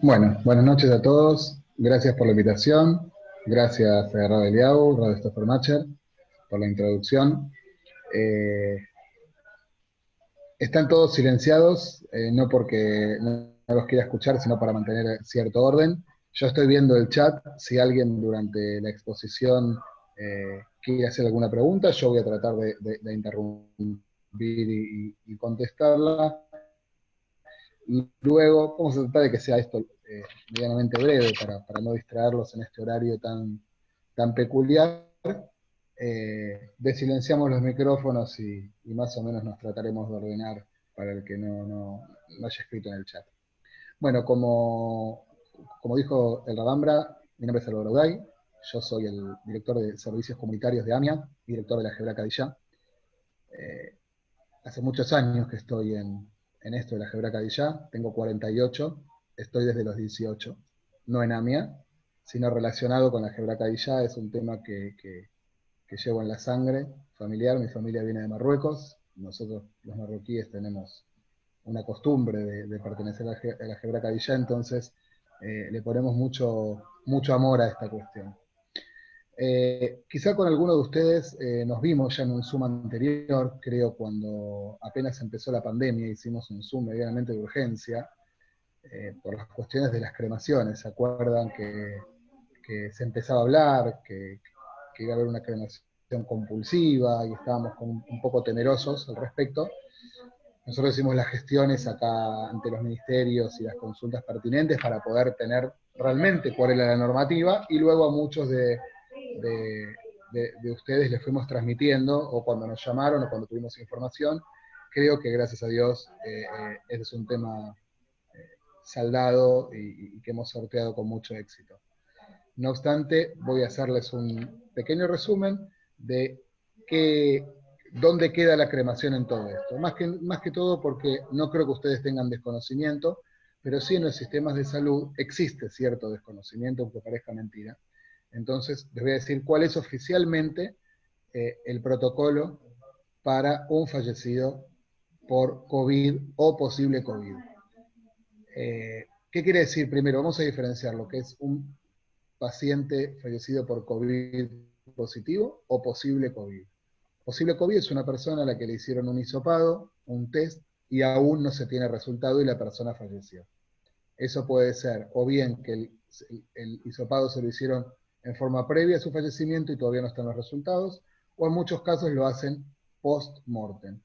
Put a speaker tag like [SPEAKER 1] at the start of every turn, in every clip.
[SPEAKER 1] Bueno, buenas noches a todos. Gracias por la invitación. Gracias a Radio Eliau, Radio Stoffermacher, por la introducción. Eh, Están todos silenciados, no porque no los quiera escuchar, sino para mantener cierto orden. Yo estoy viendo el chat. Si alguien durante la exposición quiere hacer alguna pregunta, yo voy a tratar de interrumpir y contestarla. Y luego vamos a tratar de que sea esto medianamente breve para no distraerlos en este horario tan peculiar. Desilenciamos los micrófonos y más o menos nos trataremos de ordenar para el que no haya escrito en el chat. Bueno, como dijo el Radambra, mi nombre es Álvaro Uday, yo soy el director de servicios comunitarios de AMIA, director de la Gebra Cadillá. Eh, Hace muchos años que estoy en esto de la Gebra Cadillá, tengo 48, estoy desde los 18, no en AMIA, sino relacionado con la Gebra Cadillá. Es un tema que llevo en la sangre familiar. Mi familia viene de Marruecos, nosotros los marroquíes tenemos una costumbre de pertenecer a la Gebra Cadillá, entonces le ponemos mucho amor a esta cuestión. Quizá con alguno de ustedes nos vimos ya en un Zoom anterior, creo cuando apenas empezó la pandemia, hicimos un Zoom medianamente de urgencia por las cuestiones de las cremaciones. ¿Se acuerdan que se empezaba a hablar, que iba a haber una cremación compulsiva y estábamos un poco temerosos al respecto? Nosotros hicimos las gestiones acá ante los ministerios y las consultas pertinentes para poder tener realmente cuál era la normativa, y luego a muchos de, de ustedes les fuimos transmitiendo, o cuando nos llamaron o cuando tuvimos información. Creo que gracias a Dios este es un tema saldado y que hemos sorteado con mucho éxito. No obstante, voy a hacerles un pequeño resumen de qué, dónde queda la cremación en todo esto. Más que todo porque no creo que ustedes tengan desconocimiento, pero sí en los sistemas de salud existe cierto desconocimiento, aunque parezca mentira. Entonces, les voy a decir cuál es oficialmente el protocolo para un fallecido por COVID o posible COVID. ¿Qué quiere decir? Primero, vamos a diferenciar lo que es un paciente fallecido por COVID positivo o posible COVID. Posible COVID es una persona a la que le hicieron un hisopado, un test, y aún no se tiene resultado y la persona falleció. Eso puede ser o bien que el hisopado se lo hicieron en forma previa a su fallecimiento y todavía no están los resultados, o en muchos casos lo hacen post-mortem.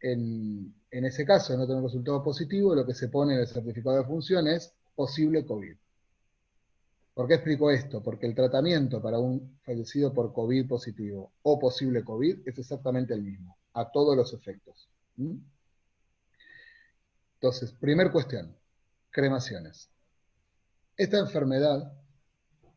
[SPEAKER 1] En ese caso, de no tener un resultado positivo, lo que se pone en el certificado de función es posible COVID. ¿Por qué explico esto? Porque el tratamiento para un fallecido por COVID positivo o posible COVID es exactamente el mismo, a todos los efectos. ¿Mm? Entonces, primer cuestión, cremaciones. Esta enfermedad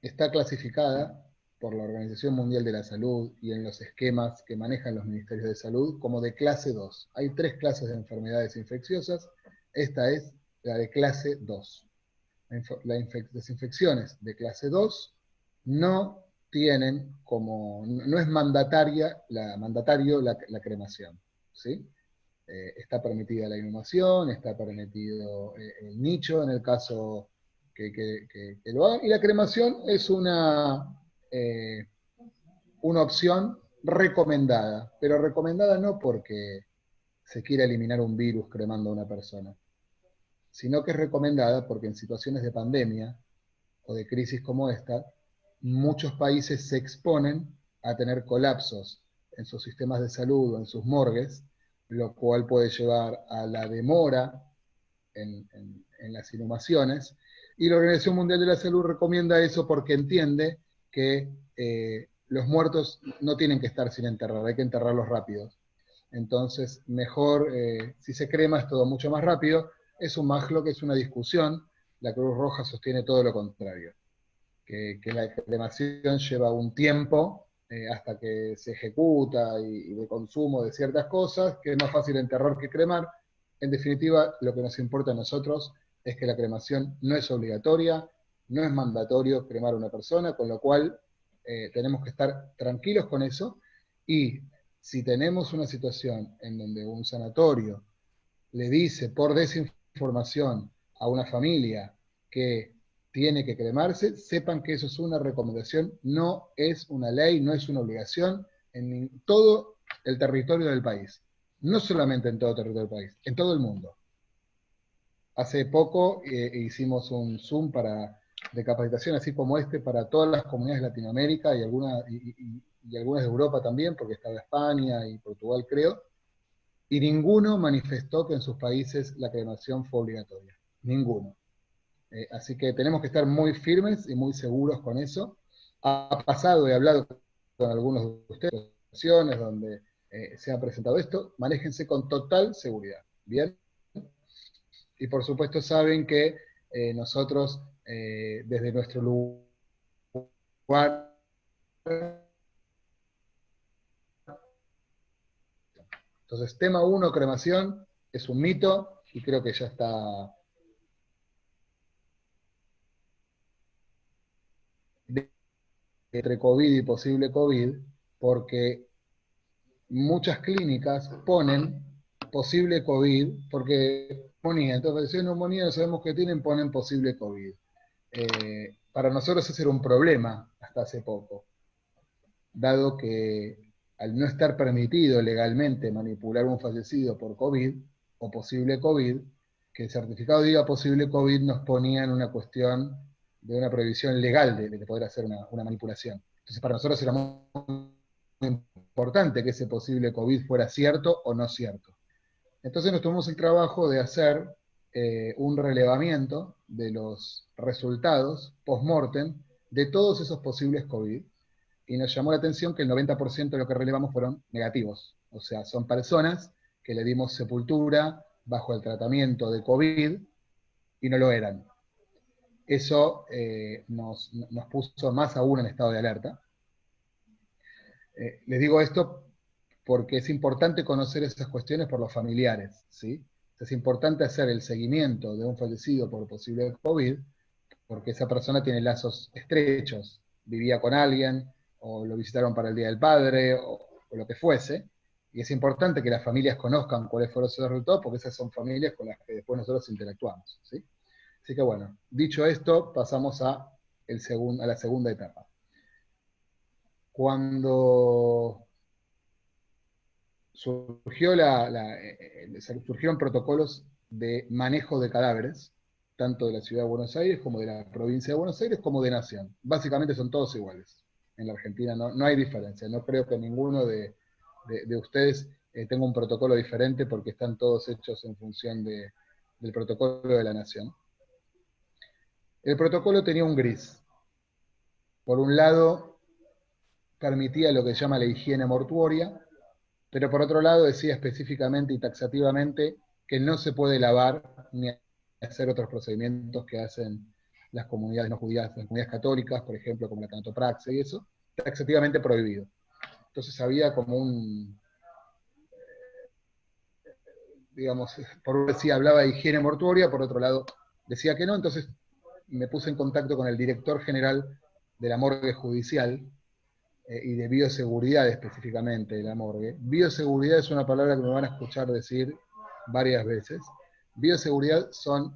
[SPEAKER 1] está clasificada por la Organización Mundial de la Salud y en los esquemas que manejan los ministerios de salud como de clase 2. Hay tres clases de enfermedades infecciosas, esta es la de clase 2. Las infecciones de clase 2 no tienen no es mandatario la cremación, ¿sí? Está permitida la inhumación, está permitido el nicho en el caso que lo hagan, y la cremación es una opción recomendada, pero recomendada no porque se quiera eliminar un virus cremando a una persona, sino que es recomendada porque en situaciones de pandemia o de crisis como esta, muchos países se exponen a tener colapsos en sus sistemas de salud o en sus morgues, lo cual puede llevar a la demora en las inhumaciones. Y la Organización Mundial de la Salud recomienda eso porque entiende que los muertos no tienen que estar sin enterrar, hay que enterrarlos rápido. Entonces, mejor, si se crema es todo mucho más rápido. Es un maglo, que es una discusión. La Cruz Roja sostiene todo lo contrario, que la cremación lleva un tiempo hasta que se ejecuta y de consumo de ciertas cosas, que es más fácil enterrar que cremar. En definitiva, lo que nos importa a nosotros es que la cremación no es obligatoria, no es mandatorio cremar a una persona, con lo cual tenemos que estar tranquilos con eso. Y si tenemos una situación en donde un sanatorio le dice por desinformación a una familia que tiene que cremarse, sepan que eso es una recomendación, no es una ley, no es una obligación en todo el territorio del país. No solamente en todo el territorio del país, en todo el mundo. Hace poco hicimos un Zoom de capacitación así como este para todas las comunidades de Latinoamérica y algunas de Europa también, porque estaba España y Portugal creo, y ninguno manifestó que en sus países la cremación fue obligatoria. Ninguno. Así que tenemos que estar muy firmes y muy seguros con eso. Ha pasado, he hablado con algunos de ustedes, en donde se ha presentado esto, manéjense con total seguridad. Bien. Y por supuesto saben que nosotros, desde nuestro lugar, entonces tema uno, cremación, es un mito y creo que ya está entre COVID y posible COVID, porque muchas clínicas ponen posible COVID, porque neumonía, entonces si es neumonía no sabemos qué tienen, ponen posible COVID. Para nosotros ese era un problema hasta hace poco, dado que al no estar permitido legalmente manipular un fallecido por COVID o posible COVID, que el certificado diga posible COVID nos ponía en una cuestión de una prohibición legal de poder hacer una manipulación. Entonces para nosotros era muy importante que ese posible COVID fuera cierto o no cierto. Entonces nos tomamos el trabajo de hacer un relevamiento de los resultados post-mortem de todos esos posibles COVID y nos llamó la atención que el 90% de lo que relevamos fueron negativos. O sea, son personas que le dimos sepultura bajo el tratamiento de COVID y no lo eran. Eso nos puso más aún en estado de alerta. Les digo esto porque es importante conocer esas cuestiones por los familiares, ¿sí? Es importante hacer el seguimiento de un fallecido por posible COVID, porque esa persona tiene lazos estrechos, vivía con alguien, o lo visitaron para el Día del Padre, o lo que fuese, y es importante que las familias conozcan cuáles fueron sus resultados, porque esas son familias con las que después nosotros interactuamos, ¿sí? Así que bueno, dicho esto, pasamos a la segunda etapa. Cuando surgieron protocolos de manejo de cadáveres, tanto de la ciudad de Buenos Aires como de la provincia de Buenos Aires, como de Nación. Básicamente son todos iguales. En la Argentina no hay diferencia. No creo que ninguno de ustedes tenga un protocolo diferente porque están todos hechos en función del protocolo de la Nación. El protocolo tenía un gris. Por un lado, permitía lo que se llama la higiene mortuoria, pero por otro lado decía específicamente y taxativamente que no se puede lavar ni hacer otros procedimientos que hacen las comunidades no judías, las comunidades católicas, por ejemplo, como la tanatopraxia y eso, taxativamente prohibido. Entonces había como digamos, por un lado decía, hablaba de higiene mortuoria, por otro lado decía que no, entonces me puse en contacto con el director general de la morgue judicial, y de bioseguridad específicamente de la morgue. Bioseguridad es una palabra que me van a escuchar decir varias veces. Bioseguridad son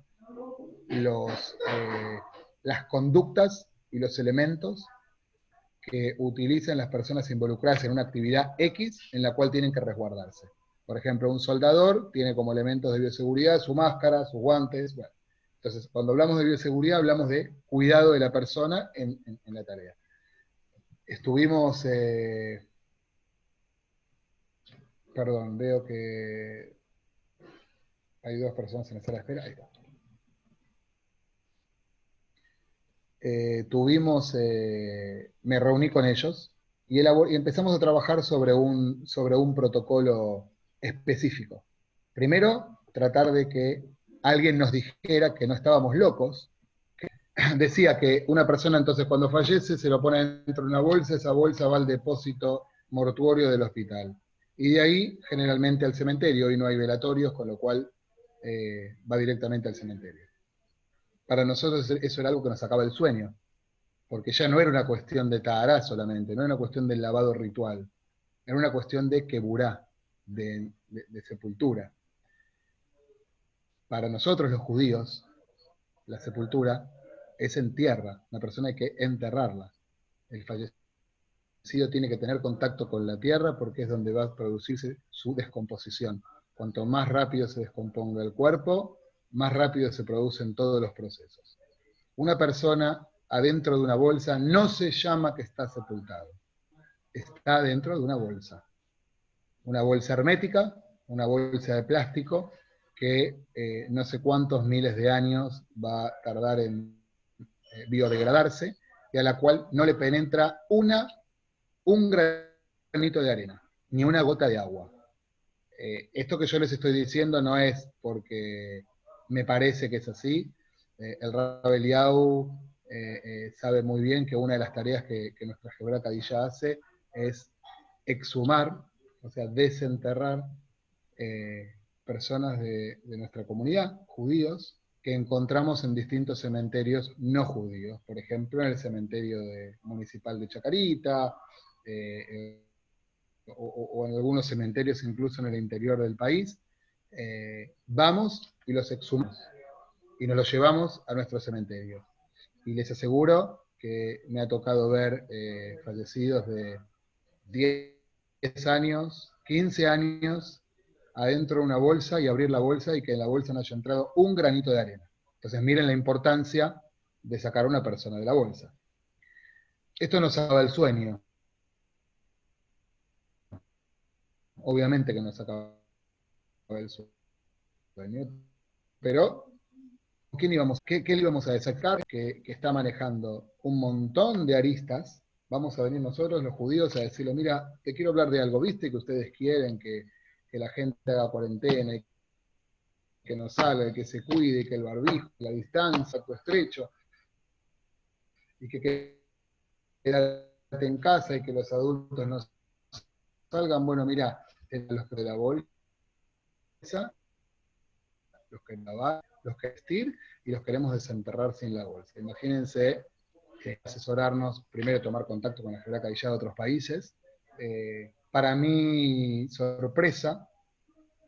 [SPEAKER 1] las conductas y los elementos que utilizan las personas involucradas en una actividad X en la cual tienen que resguardarse. Por ejemplo, un soldador tiene como elementos de bioseguridad su máscara, sus guantes. Bueno. Entonces, cuando hablamos de bioseguridad, hablamos de cuidado de la persona en la tarea. Estuvimos, perdón, veo que hay dos personas en la sala de espera. Ahí está. Me reuní con ellos y empezamos a trabajar sobre un protocolo específico. Primero, tratar de que alguien nos dijera que no estábamos locos. Decía que una persona entonces cuando fallece se lo pone dentro de una bolsa, esa bolsa va al depósito mortuorio del hospital. Y de ahí generalmente al cementerio, y no hay velatorios, con lo cual va directamente al cementerio. Para nosotros eso era algo que nos sacaba el sueño, porque ya no era una cuestión de tahará solamente, no era una cuestión del lavado ritual, era una cuestión de keburá, de sepultura. Para nosotros los judíos, la sepultura es en tierra. Una persona hay que enterrarla. El fallecido tiene que tener contacto con la tierra porque es donde va a producirse su descomposición. Cuanto más rápido se descomponga el cuerpo, más rápido se producen todos los procesos. Una persona adentro de una bolsa no se llama que está sepultado. Está dentro de una bolsa. Una bolsa hermética, una bolsa de plástico que no sé cuántos miles de años va a tardar en biodegradarse y a la cual no le penetra un granito de arena, ni una gota de agua. Esto que yo les estoy diciendo no es porque me parece que es así. El Rab Eliyahu sabe muy bien que una de las tareas que nuestra Jebra Kadisha hace es exhumar, o sea, desenterrar personas de nuestra comunidad, judíos, que encontramos en distintos cementerios no judíos. Por ejemplo, en el cementerio municipal de Chacarita, o en algunos cementerios incluso en el interior del país. Vamos y los exhumamos y nos los llevamos a nuestro cementerio. Y les aseguro que me ha tocado ver fallecidos de 10 años, 15 años, adentro de una bolsa y abrir la bolsa y que en la bolsa no haya entrado un granito de arena. Entonces miren la importancia de sacar a una persona de la bolsa. Esto nos acaba el sueño. Obviamente que nos acaba el sueño. Pero ¿qué le íbamos a sacar? Que está manejando un montón de aristas. Vamos a venir nosotros, los judíos, a decirle, mira, te quiero hablar de algo, viste que ustedes quieren que la gente haga cuarentena, y que no salga, y que se cuide, que el barbijo, la distancia, el estrecho, y que quédate en casa y que los adultos no salgan. Bueno, mira, los que de la bolsa, los que lavar, los que vestir, y los queremos desenterrar sin la bolsa. Imagínense asesorarnos, primero tomar contacto con la Jebra Kadisha de otros países. Para mi sorpresa,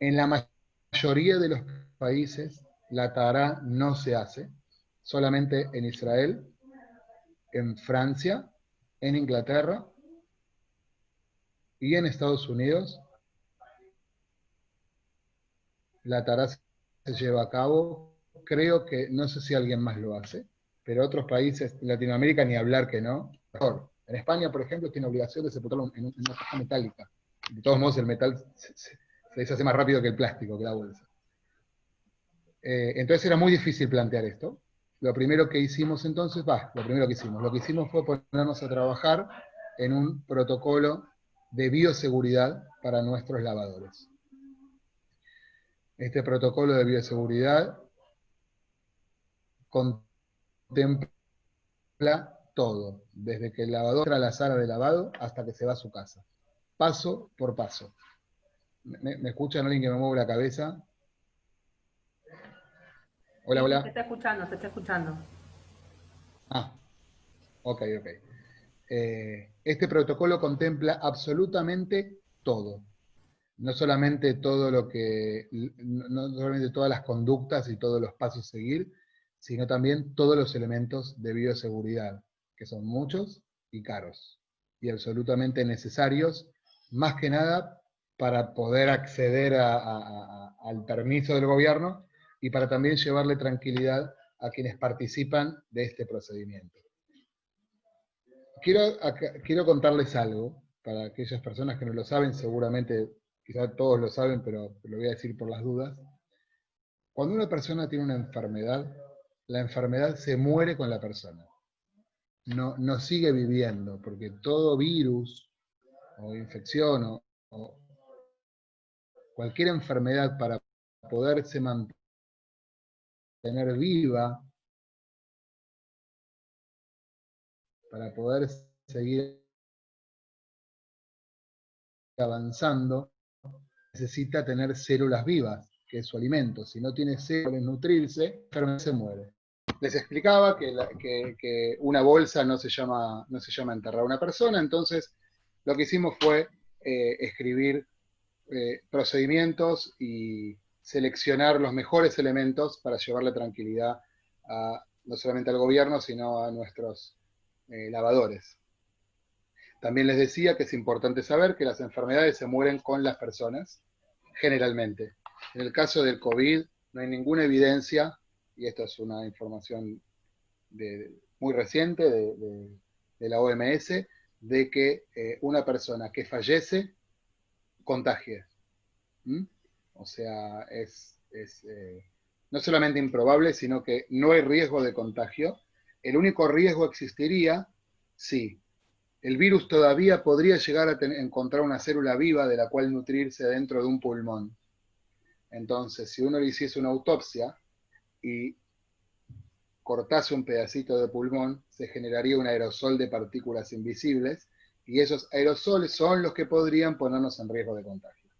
[SPEAKER 1] en la mayoría de los países la Tará no se hace, solamente en Israel, en Francia, en Inglaterra y en Estados Unidos la Tará se lleva a cabo. Creo que, no sé si alguien más lo hace, pero otros países, Latinoamérica ni hablar que no. Mejor. En España, por ejemplo, tiene obligación de sepultarlo en una caja metálica. De todos modos, el metal se deshace más rápido que el plástico, que la bolsa. Entonces era muy difícil plantear esto. Lo primero que hicimos entonces, lo que hicimos fue ponernos a trabajar en un protocolo de bioseguridad para nuestros lavadores. Este protocolo de bioseguridad contempla todo, desde que el lavador entra a la sala de lavado hasta que se va a su casa, paso por paso. ¿Me escuchan? ¿Alguien que me mueve la cabeza? Hola,
[SPEAKER 2] Sí, sí, se
[SPEAKER 1] hola.
[SPEAKER 2] está escuchando, se está escuchando.
[SPEAKER 1] Ah, ok, ok. Este protocolo contempla absolutamente todo. No solamente todo lo que, no solamente todas las conductas y todos los pasos a seguir, sino también todos los elementos de bioseguridad, que son muchos y caros, y absolutamente necesarios, más que nada para poder acceder al permiso del gobierno y para también llevarle tranquilidad a quienes participan de este procedimiento. Quiero contarles algo, para aquellas personas que no lo saben, seguramente quizás todos lo saben, pero lo voy a decir por las dudas. Cuando una persona tiene una enfermedad, la enfermedad se muere con la persona. No sigue viviendo, porque todo virus o infección o cualquier enfermedad para poderse mantener viva, para poder seguir avanzando, necesita tener células vivas, que es su alimento. Si no tiene células nutrirse, se muere. Les explicaba que una bolsa no se llama enterrar a una persona, entonces lo que hicimos fue escribir procedimientos y seleccionar los mejores elementos para llevarle tranquilidad no solamente al gobierno, sino a nuestros lavadores. También les decía que es importante saber que las enfermedades se mueren con las personas, generalmente. En el caso del COVID no hay ninguna evidencia, y esto es una información muy reciente de la OMS, de que una persona que fallece contagie. ¿Mm? O sea, no solamente improbable, sino que no hay riesgo de contagio. El único riesgo existiría si el virus todavía podría llegar a encontrar una célula viva de la cual nutrirse dentro de un pulmón. Entonces, si uno le hiciese una autopsia y cortase un pedacito de pulmón, se generaría un aerosol de partículas invisibles, y esos aerosoles son los que podrían ponernos en riesgo de contagio.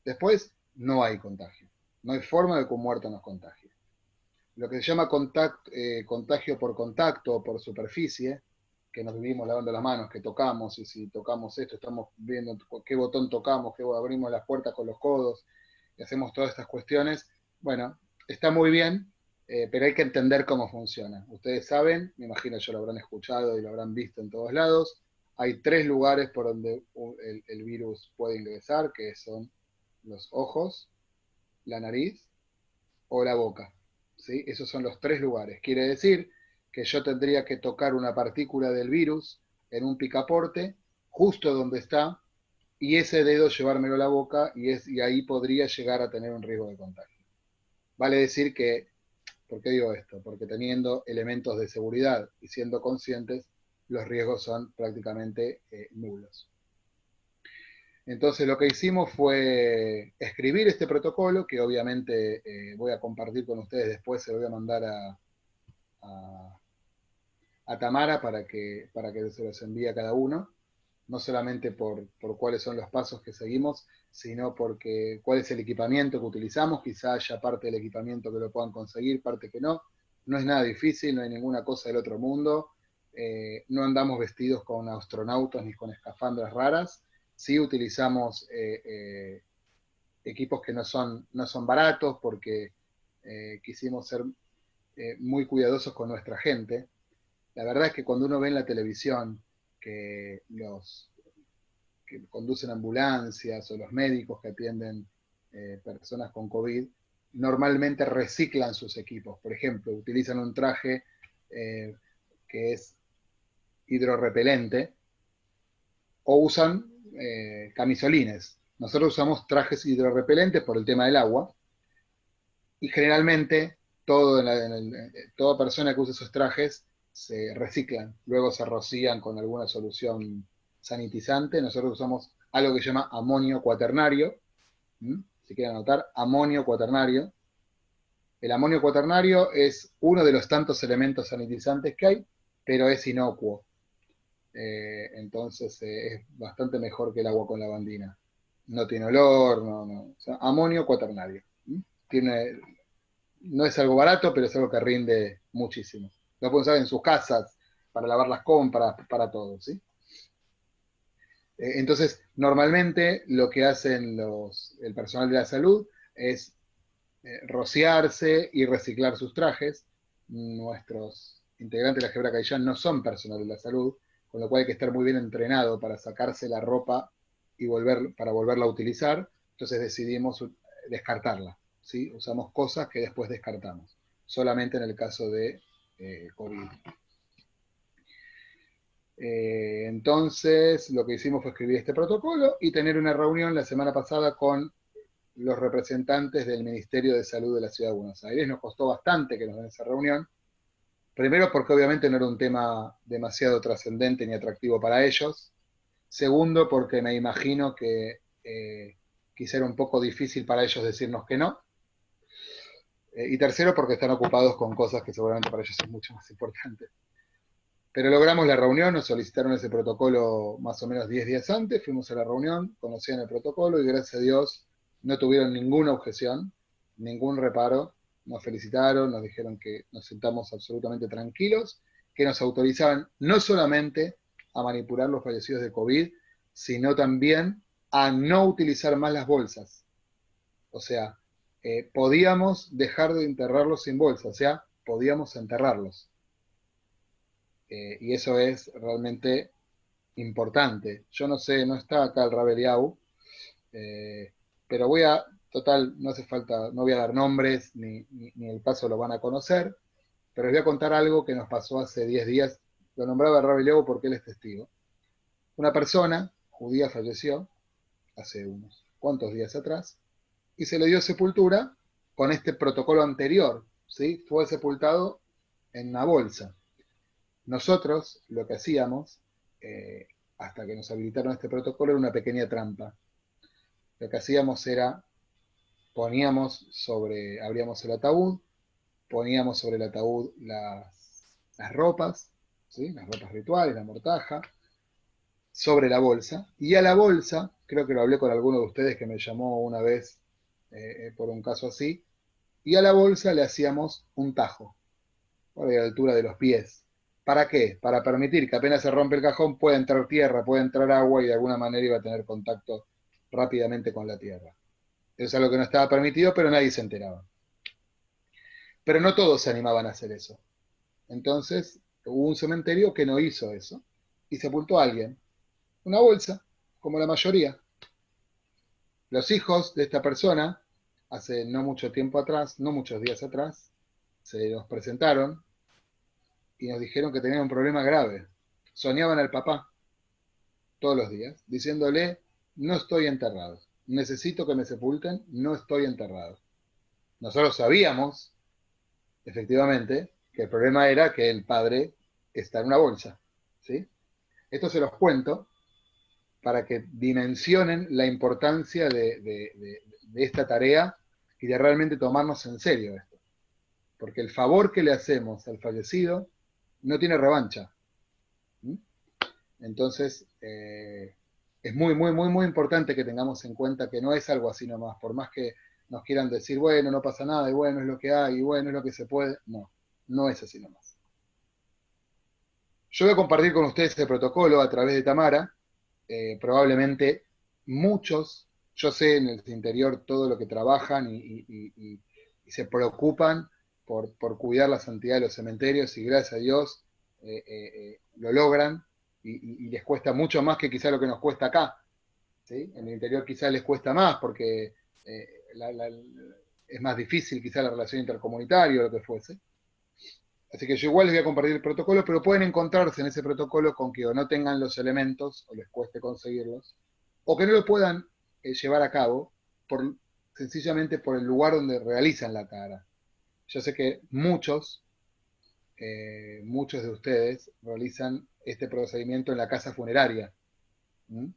[SPEAKER 1] Después, no hay contagio. No hay forma de que un muerto nos contagie. Lo que se llama contagio por contacto o por superficie, que nos vivimos lavando las manos, que tocamos, y si tocamos esto, estamos viendo qué botón tocamos, qué abrimos las puertas con los codos, y hacemos todas estas cuestiones. Bueno, está muy bien, pero hay que entender cómo funciona. Ustedes saben, me imagino ya lo habrán escuchado y lo habrán visto en todos lados, hay 3 lugares por donde el virus puede ingresar, que son los ojos, la nariz o la boca. ¿Sí? Esos son los 3 lugares. Quiere decir que yo tendría que tocar una partícula del virus en un picaporte, justo donde está, y ese dedo llevármelo a la boca, y ahí podría llegar a tener un riesgo de contagio. Vale decir que, ¿por qué digo esto? Porque teniendo elementos de seguridad y siendo conscientes, los riesgos son prácticamente nulos. Entonces lo que hicimos fue escribir este protocolo, que obviamente voy a compartir con ustedes después, se lo voy a mandar a, a Tamara para que se los envíe a cada uno, no solamente por cuáles son los pasos que seguimos, sino porque cuál es el equipamiento que utilizamos. Quizá haya parte del equipamiento que lo puedan conseguir, parte que no. No es nada difícil, no hay ninguna cosa del otro mundo. No andamos vestidos con astronautas ni con escafandras raras. Sí utilizamos equipos que no son baratos, porque quisimos ser muy cuidadosos con nuestra gente. La verdad es que cuando uno ve en la televisión que los que conducen ambulancias o los médicos que atienden personas con COVID, normalmente reciclan sus equipos. Por ejemplo, utilizan un traje que es hidrorrepelente, o usan camisolines. Nosotros usamos trajes hidrorrepelentes por el tema del agua, y generalmente toda persona que usa esos trajes se reciclan, luego se rocían con alguna solución sanitizante. Nosotros usamos algo que se llama amonio cuaternario. Si quieren anotar, amonio cuaternario. El amonio cuaternario es uno de los tantos elementos sanitizantes que hay, pero es inocuo. Entonces es bastante mejor que el agua con lavandina. No tiene olor, no. O sea, amonio cuaternario. No es algo barato, pero es algo que rinde muchísimo. Lo pueden usar en sus casas, para lavar las compras, para todo, ¿sí? Entonces, normalmente lo que hacen el personal de la salud es rociarse y reciclar sus trajes. Nuestros integrantes de la Gebra Caillán no son personal de la salud, con lo cual hay que estar muy bien entrenado para sacarse la ropa y para volverla a utilizar. Entonces decidimos descartarla, ¿sí? Usamos cosas que después descartamos, solamente en el caso de COVID. Entonces, lo que hicimos fue escribir este protocolo y tener una reunión la semana pasada con los representantes del Ministerio de Salud de la Ciudad de Buenos Aires. Nos costó bastante que nos den esa reunión. Primero, porque obviamente no era un tema demasiado trascendente ni atractivo para ellos. Segundo, porque me imagino que quizá era un poco difícil para ellos decirnos que no. Y tercero, porque están ocupados con cosas que seguramente para ellos son mucho más importantes. Pero logramos la reunión, nos solicitaron ese protocolo más o menos 10 días antes, fuimos a la reunión, conocían el protocolo y gracias a Dios no tuvieron ninguna objeción, ningún reparo. Nos felicitaron, nos dijeron que nos sentamos absolutamente tranquilos, que nos autorizaban no solamente a manipular los fallecidos de COVID, sino también a no utilizar más las bolsas. O sea, podíamos dejar de enterrarlos sin bolsa. O sea, podíamos enterrarlos. Y eso es realmente importante. Yo no sé, no está acá el Rav Eliau, pero total, no hace falta, no voy a dar nombres, ni el paso lo van a conocer, pero les voy a contar algo que nos pasó hace 10 días. Lo nombraba el Rav Eliau porque él es testigo. Una persona judía falleció hace unos cuantos días atrás y se le dio sepultura con este protocolo anterior, ¿sí? Fue sepultado en una bolsa. Nosotros lo que hacíamos, hasta que nos habilitaron este protocolo, era una pequeña trampa. Lo que hacíamos era, abríamos el ataúd, poníamos sobre el ataúd las ropas, ¿sí? Las ropas rituales, la mortaja, sobre la bolsa, y a la bolsa, creo que lo hablé con alguno de ustedes que me llamó una vez por un caso así, y a la bolsa le hacíamos un tajo, por ahí a la altura de los pies. ¿Para qué? Para permitir que apenas se rompe el cajón pueda entrar tierra, pueda entrar agua y de alguna manera iba a tener contacto rápidamente con la tierra. Eso es algo que no estaba permitido, pero nadie se enteraba. Pero no todos se animaban a hacer eso. Entonces hubo un cementerio que no hizo eso y sepultó a alguien. Una bolsa, como la mayoría. Los hijos de esta persona, hace no mucho tiempo atrás, no muchos días atrás, se nos presentaron y nos dijeron que tenían un problema grave. Soñaban al papá todos los días, diciéndole, no estoy enterrado, necesito que me sepulten, no estoy enterrado. Nosotros sabíamos, efectivamente, que el problema era que el padre está en una bolsa. ¿Sí? Esto se los cuento para que dimensionen la importancia de esta tarea y de realmente tomarnos en serio esto. Porque el favor que le hacemos al fallecido no tiene revancha. ¿Mm? Entonces, es muy, muy, muy, muy importante que tengamos en cuenta que no es algo así nomás, por más que nos quieran decir, bueno, no pasa nada, y bueno, es lo que hay, y bueno, es lo que se puede. No, no es así nomás. Yo voy a compartir con ustedes el protocolo a través de Tamara. Probablemente muchos, yo sé en el interior todo lo que trabajan y se preocupan por cuidar la santidad de los cementerios y gracias a Dios lo logran y les cuesta mucho más que quizá lo que nos cuesta acá. ¿Sí? En el interior quizá les cuesta más porque eh, es más difícil quizá la relación intercomunitaria o lo que fuese. Así que yo igual les voy a compartir el protocolo, pero pueden encontrarse en ese protocolo con que o no tengan los elementos, o les cueste conseguirlos, o que no lo puedan llevar a cabo por, sencillamente por el lugar donde realizan la cara. Yo sé que muchos de ustedes realizan este procedimiento en la casa funeraria. ¿Mm?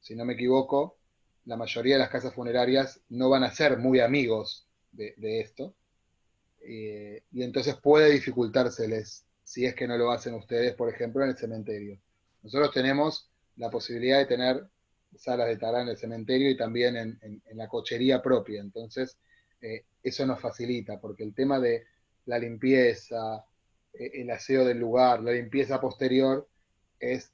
[SPEAKER 1] Si no me equivoco, la mayoría de las casas funerarias no van a ser muy amigos de esto, y entonces puede dificultárseles si es que no lo hacen ustedes, por ejemplo, en el cementerio. Nosotros tenemos la posibilidad de tener salas de tará en el cementerio y también en la cochería propia, entonces eso nos facilita, porque el tema de la limpieza, el aseo del lugar, la limpieza posterior, es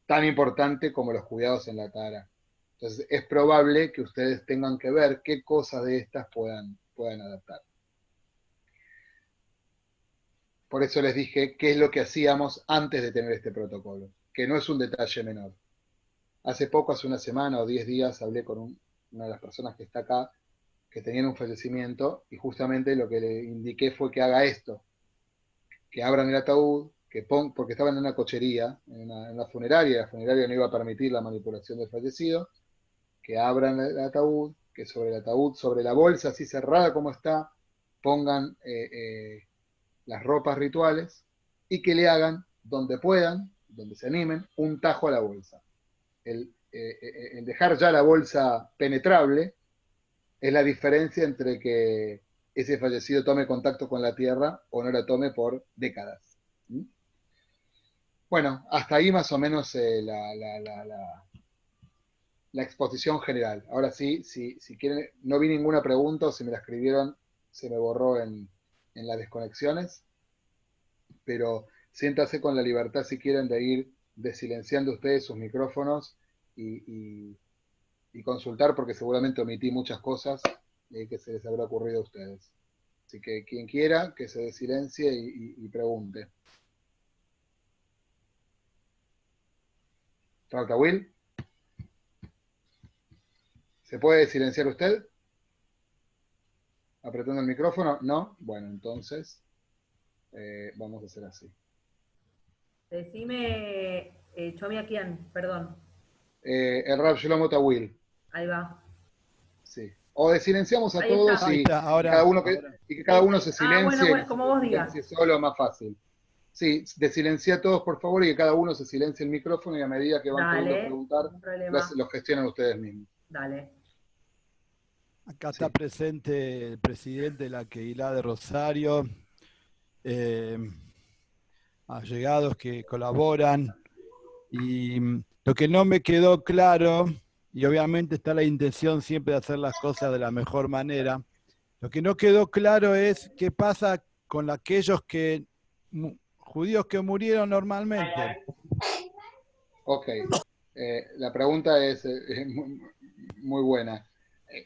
[SPEAKER 1] tan importante como los cuidados en la tara. Entonces es probable que ustedes tengan que ver qué cosas de estas puedan adaptar. Por eso les dije qué es lo que hacíamos antes de tener este protocolo, que no es un detalle menor. Hace poco, hace una semana o 10 días, hablé con una de las personas que está acá, que tenían un fallecimiento, y justamente lo que le indiqué fue que haga esto, que abran el ataúd, porque estaban en una cochería, en una funeraria, la funeraria no iba a permitir la manipulación del fallecido, que abran el ataúd, que sobre el ataúd, sobre la bolsa así cerrada como está, pongan las ropas rituales y que le hagan, donde puedan, donde se animen, un tajo a la bolsa. El dejar ya la bolsa penetrable es la diferencia entre que ese fallecido tome contacto con la tierra o no la tome por décadas. ¿Mm? Bueno, hasta ahí más o menos la exposición general. Ahora sí, si quieren, no vi ninguna pregunta o si me la escribieron, se me borró en las desconexiones, pero siéntase con la libertad si quieren de ir desilenciando ustedes sus micrófonos y consultar porque seguramente omití muchas cosas que se les habrá ocurrido a ustedes. Así que quien quiera, que se desilencie y pregunte. ¿Falta Will? ¿Se puede silenciar usted? ¿Apretando el micrófono? ¿No? Bueno, entonces vamos a hacer así.
[SPEAKER 2] Decime, Chomi, ¿a quién? Perdón.
[SPEAKER 1] El Rab Shlomo Will.
[SPEAKER 2] Ahí va.
[SPEAKER 1] Sí. O desilenciamos a
[SPEAKER 2] Ahí
[SPEAKER 1] todos
[SPEAKER 2] está.
[SPEAKER 3] Ahí está,
[SPEAKER 1] y cada
[SPEAKER 3] ahora.
[SPEAKER 1] uno y que cada uno se
[SPEAKER 2] Bueno,
[SPEAKER 1] silencie y se
[SPEAKER 2] como vos digas.
[SPEAKER 1] silencie solo, más fácil. Sí, desilencia a todos, por favor, y que cada uno se silencie el micrófono y a medida que van queriendo
[SPEAKER 2] Dale,
[SPEAKER 1] preguntar,
[SPEAKER 2] ningún problema.
[SPEAKER 1] los gestionen ustedes mismos.
[SPEAKER 2] Dale.
[SPEAKER 3] Acá
[SPEAKER 1] Sí.
[SPEAKER 3] está presente el presidente de la Keilah de Rosario, allegados que colaboran, y lo que no me quedó claro, y obviamente está la intención siempre de hacer las cosas de la mejor manera, lo que no quedó claro es qué pasa con aquellos judíos que murieron normalmente.
[SPEAKER 1] Ok. La pregunta es muy, muy buena.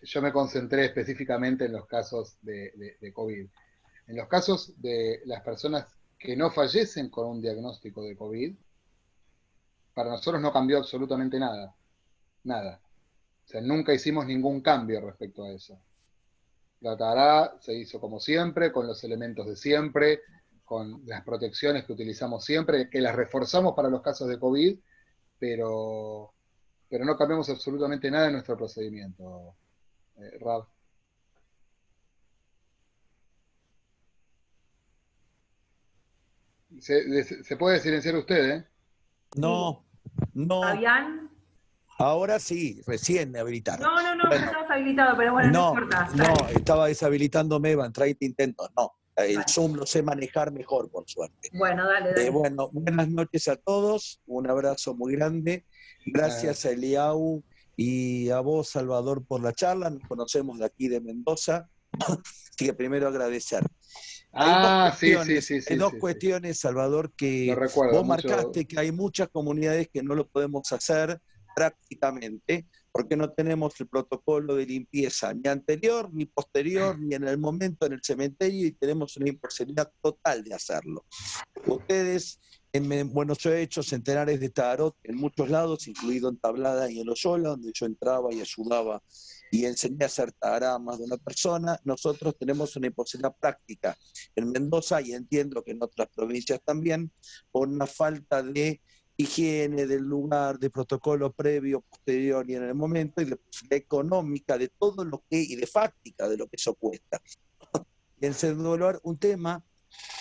[SPEAKER 1] Yo me concentré específicamente en los casos de COVID. En los casos de las personas que no fallecen con un diagnóstico de COVID, para nosotros no cambió absolutamente nada. Nada. O sea, nunca hicimos ningún cambio respecto a eso. La Tará se hizo como siempre, con los elementos de siempre, con las protecciones que utilizamos siempre, que las reforzamos para los casos de COVID, pero no cambiamos absolutamente nada en nuestro procedimiento, Rab. Se puede silenciar usted, ¿eh?
[SPEAKER 4] No, no,
[SPEAKER 2] Fabián.
[SPEAKER 4] ahora sí, recién me habilitaron.
[SPEAKER 2] No, ya
[SPEAKER 4] Bueno,
[SPEAKER 2] estabas habilitado, pero bueno, no importa.
[SPEAKER 4] no, estaba deshabilitándome, van 30 intentos, no. El
[SPEAKER 2] Dale.
[SPEAKER 4] Zoom lo sé manejar mejor, por suerte.
[SPEAKER 2] Bueno, dale.
[SPEAKER 4] Bueno, buenas noches a todos, un abrazo muy grande. Gracias a Eliau y a vos, Salvador, por la charla. Nos conocemos de aquí de Mendoza, así que primero agradecer.
[SPEAKER 1] Sí.
[SPEAKER 4] Hay dos cuestiones, Salvador, que
[SPEAKER 1] lo recuerdo
[SPEAKER 4] vos
[SPEAKER 1] mucho.
[SPEAKER 4] marcaste que hay muchas comunidades que no lo podemos hacer prácticamente porque no tenemos el protocolo de limpieza ni anterior, ni posterior, ni en el momento en el cementerio, y tenemos una imposibilidad total de hacerlo. Ustedes, bueno, yo he hecho centenares de tarot en muchos lados, incluido en Tablada y en Loyola, donde yo entraba y ayudaba y enseñé a hacer tará a más de una persona. Nosotros tenemos una imposibilidad práctica en Mendoza, y entiendo que en otras provincias también, por una falta de higiene del lugar, de protocolo previo, posterior y en el momento, y de posibilidad económica de todo lo que, y de fáctica de lo que eso cuesta. Y en segundo lugar, un tema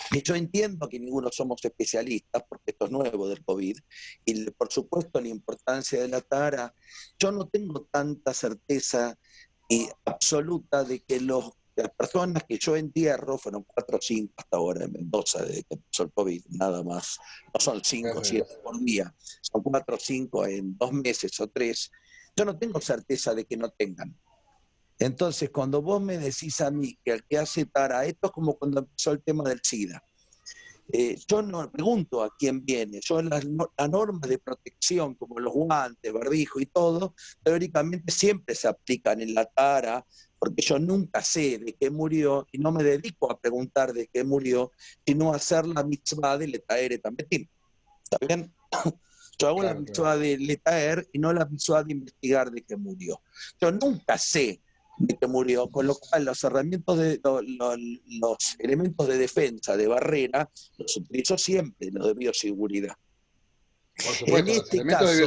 [SPEAKER 4] que yo entiendo que ninguno somos especialistas, porque esto es nuevo del COVID, y por supuesto la importancia de la tara. Yo no tengo tanta certeza absoluta de que las personas que yo entierro, fueron 4 o 5 hasta ahora en Mendoza, desde que empezó el COVID, nada más, no son 5 o 7 por día, son 4 o 5 en 2 meses o 3, yo no tengo certeza de que no tengan. Entonces, cuando vos me decís a mí que el que hace tara, esto es como cuando empezó el tema del SIDA. Yo no pregunto a quién viene, yo las normas de protección, como los guantes, barbijo y todo, teóricamente siempre se aplican en la tara, porque yo nunca sé de qué murió y no me dedico a preguntar de qué murió, sino a hacer la mitzvah de Letaer Tametim. ¿Está bien? Yo hago la mitzvah de Letaer y no la mitzvah de investigar de qué murió. Yo nunca sé de que murió, con lo cual los herramientas los elementos de defensa, de barrera, los utilizo siempre, los de bioseguridad.
[SPEAKER 1] Por supuesto, los elementos de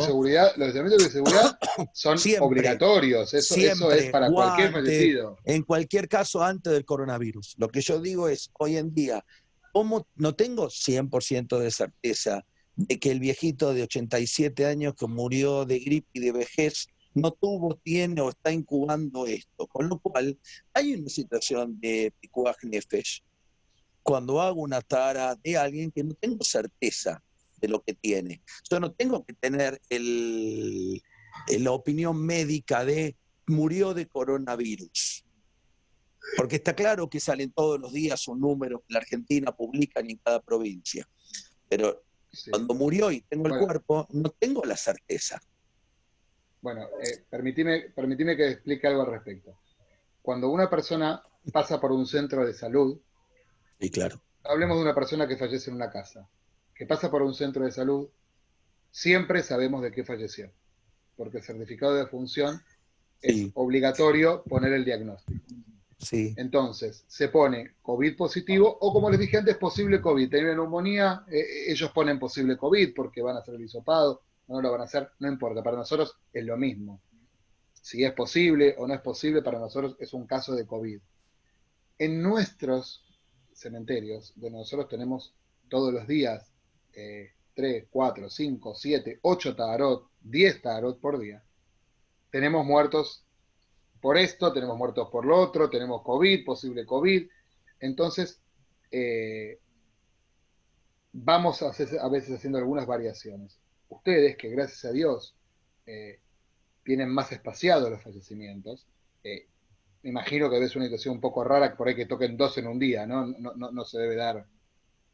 [SPEAKER 1] bioseguridad son
[SPEAKER 4] siempre,
[SPEAKER 1] obligatorios, eso es para
[SPEAKER 4] guante,
[SPEAKER 1] cualquier fallecido.
[SPEAKER 4] En cualquier caso, antes del coronavirus. Lo que yo digo es, hoy en día, ¿cómo no tengo 100% de certeza de que el viejito de 87 años que murió de gripe y de vejez no tuvo, tiene o está incubando esto? Con lo cual, hay una situación de pikuach nefesh cuando hago una tara de alguien que no tengo certeza de lo que tiene. Yo no tengo que tener la opinión médica de murió de coronavirus. Porque está claro que salen todos los días un número que la Argentina publica en cada provincia. Pero cuando murió y tengo el cuerpo, no tengo la certeza.
[SPEAKER 1] Bueno, permitime que explique algo al respecto. Cuando una persona pasa por un centro de salud,
[SPEAKER 4] Sí, claro.
[SPEAKER 1] hablemos de una persona que fallece en una casa, que pasa por un centro de salud, siempre sabemos de qué falleció, porque el certificado de defunción es
[SPEAKER 4] Sí,
[SPEAKER 1] obligatorio poner el diagnóstico.
[SPEAKER 4] sí.
[SPEAKER 1] Entonces, se pone COVID positivo o, como les dije antes, posible COVID. Tienen neumonía, ellos ponen posible COVID porque van a hacer el hisopado, no lo van a hacer, no importa, para nosotros es lo mismo. Si es posible o no es posible, para nosotros es un caso de COVID. En nuestros cementerios, donde nosotros tenemos todos los días 3, 4, 5, 7, 8 tarot, 10 tarot por día, tenemos muertos por esto, tenemos muertos por lo otro, tenemos COVID, posible COVID. Entonces, eh, vamos a veces haciendo algunas variaciones. Ustedes, que gracias a Dios eh, tienen más espaciados los fallecimientos, me imagino que es una situación un poco rara, por ahí que toquen 2 en un día, ¿no? No se debe dar,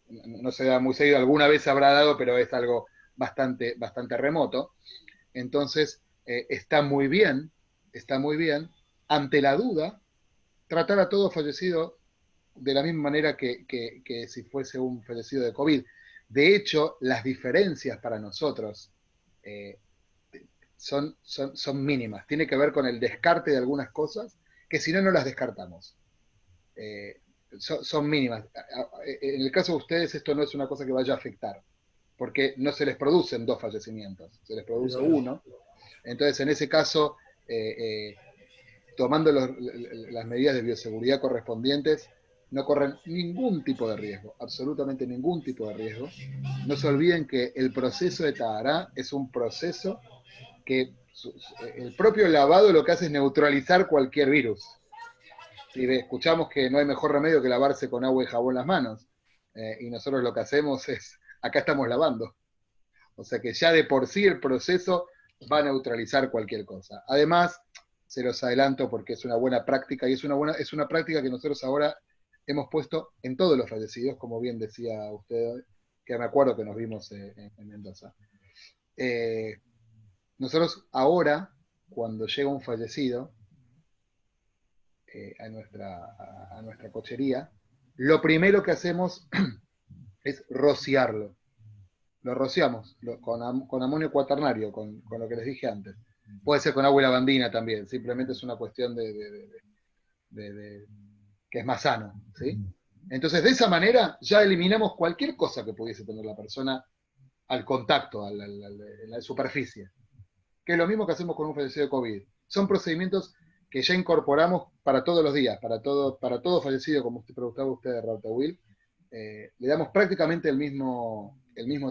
[SPEAKER 1] no se da muy seguido, alguna vez se habrá dado, pero es algo bastante remoto. Entonces, está muy bien, ante la duda, tratar a todo fallecido de la misma manera que si fuese un fallecido de COVID. De hecho, las diferencias para nosotros eh, son mínimas. Tiene que ver con el descarte de algunas cosas que si no, no las descartamos. Eh, son mínimas. En el caso de ustedes, esto no es una cosa que vaya a afectar, porque no se les producen 2 fallecimientos, se les produce uno. Entonces, en ese caso, eh, eh, tomando las medidas de bioseguridad correspondientes, no corren ningún tipo de riesgo, absolutamente ningún tipo de riesgo. No se olviden que el proceso de Tahará es un proceso que el propio lavado lo que hace es neutralizar cualquier virus. Si escuchamos que no hay mejor remedio que lavarse con agua y jabón las manos, y nosotros lo que hacemos es, acá estamos lavando. O sea que ya de por sí el proceso va a neutralizar cualquier cosa. Además, se los adelanto porque es una buena práctica y es una práctica que nosotros ahora hemos puesto en todos los fallecidos, como bien decía usted, que me acuerdo que nos vimos en Mendoza. Eh, Nosotros ahora, cuando llega un fallecido a nuestra cochería, lo primero que hacemos es rociarlo. Lo rociamos con amonio cuaternario, con lo que les dije antes. Puede ser con agua y lavandina también, simplemente es una cuestión de que es más sano, ¿sí? Entonces, de esa manera ya eliminamos cualquier cosa que pudiese tener la persona al contacto, en la superficie, que es lo mismo que hacemos con un fallecido de COVID. Son procedimientos que ya incorporamos para todos los días, para todo fallecido, como usted preguntaba usted de Rautahuil, le damos prácticamente el mismo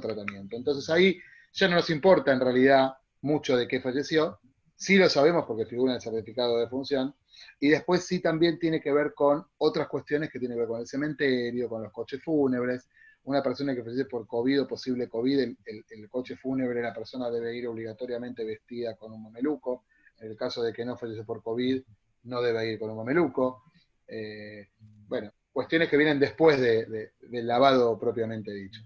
[SPEAKER 1] tratamiento. Entonces ahí ya no nos importa en realidad mucho de qué falleció, sí lo sabemos porque figura en el certificado de defunción, y después sí también tiene que ver con otras cuestiones que tienen que ver con el cementerio, con los coches fúnebres. Una persona que fallece por COVID o posible COVID, el coche fúnebre, la persona debe ir obligatoriamente vestida con un mameluco. En el caso de que no fallece por COVID, no debe ir con un mameluco. Bueno, cuestiones que vienen después del lavado propiamente dicho.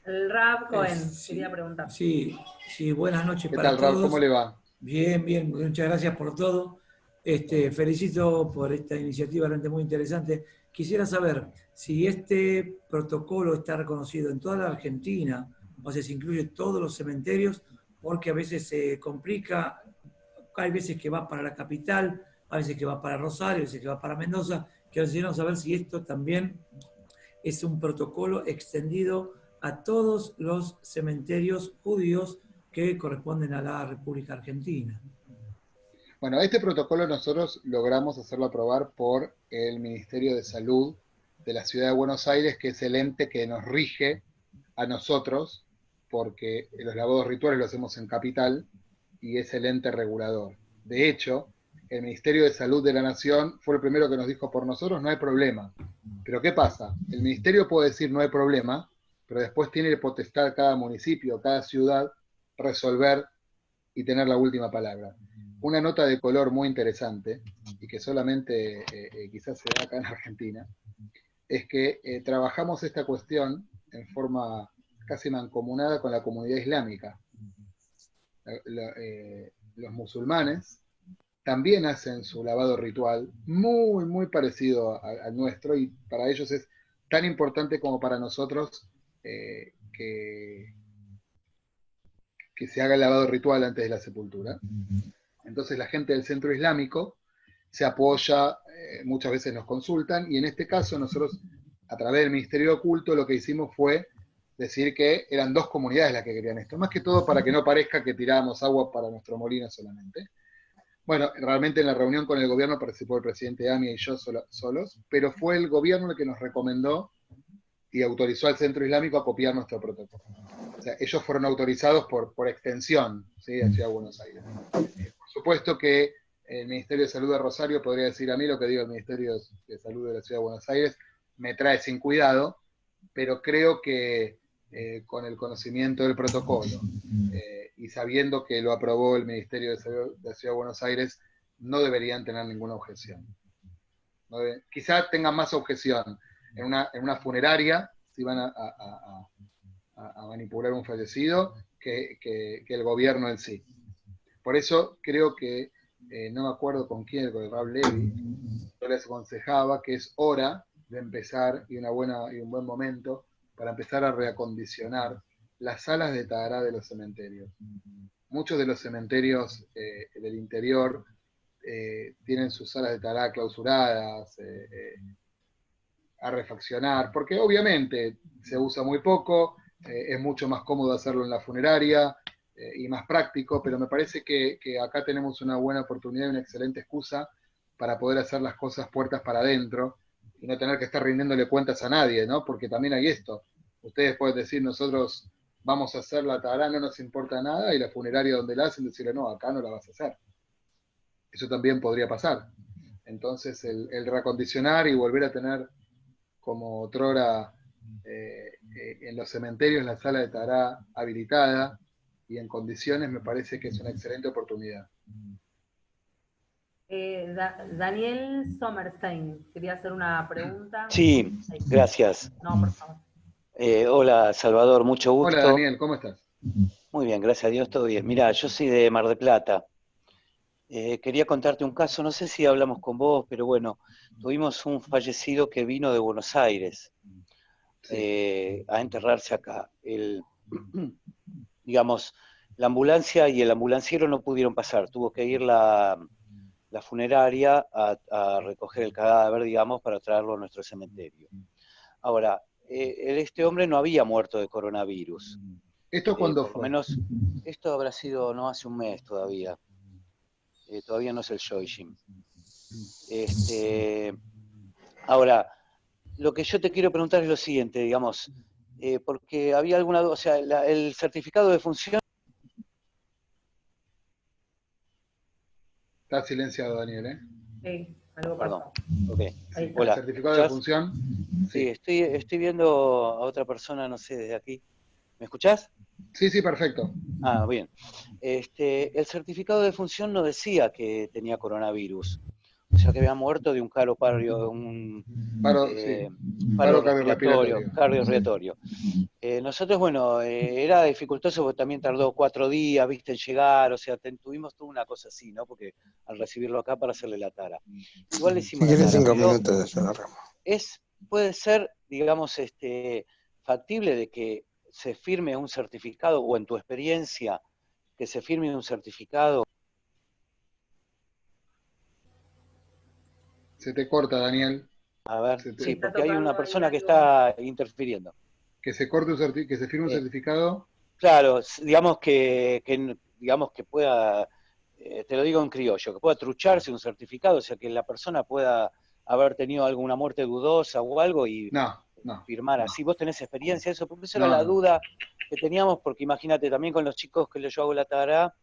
[SPEAKER 2] El Rab Cohen
[SPEAKER 5] Sí,
[SPEAKER 2] quería preguntar.
[SPEAKER 5] sí, sí, buenas noches
[SPEAKER 1] ¿Qué
[SPEAKER 5] para
[SPEAKER 1] tal, Rab? ¿Cómo
[SPEAKER 5] todos.
[SPEAKER 1] le va?
[SPEAKER 5] Bien, bien, muchas gracias por todo. Felicito por esta iniciativa realmente muy interesante. Quisiera saber si este protocolo está reconocido en toda la Argentina, o sea, se incluye todos los cementerios, porque a veces se complica, hay veces que va para la capital, a veces que va para Rosario, a veces que va para Mendoza. Quisiera saber si esto también es un protocolo extendido a todos los cementerios judíos que corresponden a la República Argentina.
[SPEAKER 1] Bueno, este protocolo nosotros logramos hacerlo aprobar por el Ministerio de Salud de la Ciudad de Buenos Aires, que es el ente que nos rige a nosotros, porque los lavados rituales los hacemos en Capital y es el ente regulador. De hecho, el Ministerio de Salud de la Nación fue el primero que nos dijo, por nosotros no hay problema. Pero ¿qué pasa? El Ministerio puede decir no hay problema, pero después tiene potestad cada municipio, cada ciudad, resolver y tener la última palabra. Una nota de color muy interesante, y que solamente quizás se da acá en Argentina, es que trabajamos esta cuestión en forma casi mancomunada con la comunidad islámica. Los musulmanes también hacen su lavado ritual, muy, muy parecido al nuestro, y para ellos es tan importante como para nosotros que se haga el lavado ritual antes de la sepultura. Entonces la gente del centro islámico se apoya, muchas veces nos consultan, y en este caso nosotros, a través del Ministerio Oculto, lo que hicimos fue decir que eran dos comunidades las que querían esto, más que todo para que no parezca que tirábamos agua para nuestro molino solamente. Bueno, realmente en la reunión con el gobierno participó el presidente AMIA y yo solos, pero fue el gobierno el que nos recomendó y autorizó al Centro Islámico a copiar nuestro protocolo. O sea, ellos fueron autorizados por extensión, ¿sí?, de Ciudad de Buenos Aires. Por supuesto que el Ministerio de Salud de Rosario podría decir a mí lo que diga el Ministerio de Salud de la Ciudad de Buenos Aires, me trae sin cuidado, pero creo que con el conocimiento del protocolo y sabiendo que lo aprobó el Ministerio de Salud de la Ciudad de Buenos Aires, no deberían tener ninguna objeción. Quizá tengan más objeción en una funeraria, si van a manipular un fallecido, que el gobierno en sí. Por eso creo que, no me acuerdo con quién, con el Rab Levi, yo les aconsejaba que es hora de empezar, y un buen momento, para empezar a reacondicionar las salas de Tahará de los cementerios. Muchos de los cementerios del interior tienen sus salas de Tahará clausuradas, a refaccionar, porque obviamente se usa muy poco, es mucho más cómodo hacerlo en la funeraria y más práctico, pero me parece que acá tenemos una buena oportunidad y una excelente excusa para poder hacer las cosas puertas para adentro y no tener que estar rindiéndole cuentas a nadie, ¿no? Porque también hay esto. Ustedes pueden decir, nosotros vamos a hacer la Tahará, no nos importa nada, y la funeraria donde la hacen decirle, no, acá no la vas a hacer. Eso también podría pasar. Entonces, el reacondicionar y volver a tener como otrora en los cementerios la sala de Tahará habilitada y en condiciones, me parece que es una excelente oportunidad.
[SPEAKER 2] Daniel Sommerstein quería hacer una pregunta.
[SPEAKER 6] Sí, gracias.
[SPEAKER 2] No, por favor.
[SPEAKER 6] Hola, Salvador, mucho gusto.
[SPEAKER 1] Hola, Daniel, ¿cómo estás?
[SPEAKER 6] Muy bien, gracias a Dios, todo bien. Mirá, yo soy de Mar del Plata. Quería contarte un caso, no sé si hablamos con vos, pero bueno, tuvimos un fallecido que vino de Buenos Aires a enterrarse acá. Digamos, la ambulancia y el ambulanciero no pudieron pasar, tuvo que ir la funeraria a recoger el cadáver, digamos, para traerlo a nuestro cementerio. Ahora, este hombre no había muerto de coronavirus.
[SPEAKER 1] ¿Esto cuándo
[SPEAKER 6] por
[SPEAKER 1] fue?
[SPEAKER 6] lo menos, esto habrá sido no hace un mes todavía. Todavía no es el Shoishim. Ahora, lo que yo te quiero preguntar es lo siguiente, digamos, porque había alguna duda, o sea, el certificado de función...
[SPEAKER 1] Está silenciado, Daniel, ¿eh?
[SPEAKER 2] Sí, algo
[SPEAKER 6] Perdón,
[SPEAKER 2] pasó.
[SPEAKER 6] ok.
[SPEAKER 2] Ahí
[SPEAKER 6] Hola.
[SPEAKER 1] ¿El certificado de función?
[SPEAKER 6] Sí, estoy viendo a otra persona, no sé, desde aquí. ¿Me escuchás?
[SPEAKER 1] Sí, sí, perfecto.
[SPEAKER 6] Ah, bien. El certificado de función no decía que tenía coronavirus, o sea que había muerto de un paro cardiorrespiratorio. Nosotros, bueno, era dificultoso porque también tardó 4 días, viste, en llegar, o sea, tuvimos toda una cosa así, ¿no? Porque al recibirlo acá para hacerle la tara. Igual le hicimos la tara,
[SPEAKER 7] 5 minutos,
[SPEAKER 6] puede ser, digamos, factible de que se firme un certificado, o en tu experiencia, que se firme un certificado.
[SPEAKER 1] Se te corta, Daniel.
[SPEAKER 6] A ver, sí, porque hay una persona que
[SPEAKER 2] algo.
[SPEAKER 6] está interfiriendo.
[SPEAKER 1] Que se corte que se firme un certificado.
[SPEAKER 6] Claro, digamos que pueda, te lo digo en criollo, que pueda trucharse un certificado, o sea, que la persona pueda haber tenido alguna muerte dudosa o algo y firmar así. ¿Vos tenés experiencia de eso? Porque esa era la duda que teníamos, porque imagínate también con los chicos que yo hago la Tahará,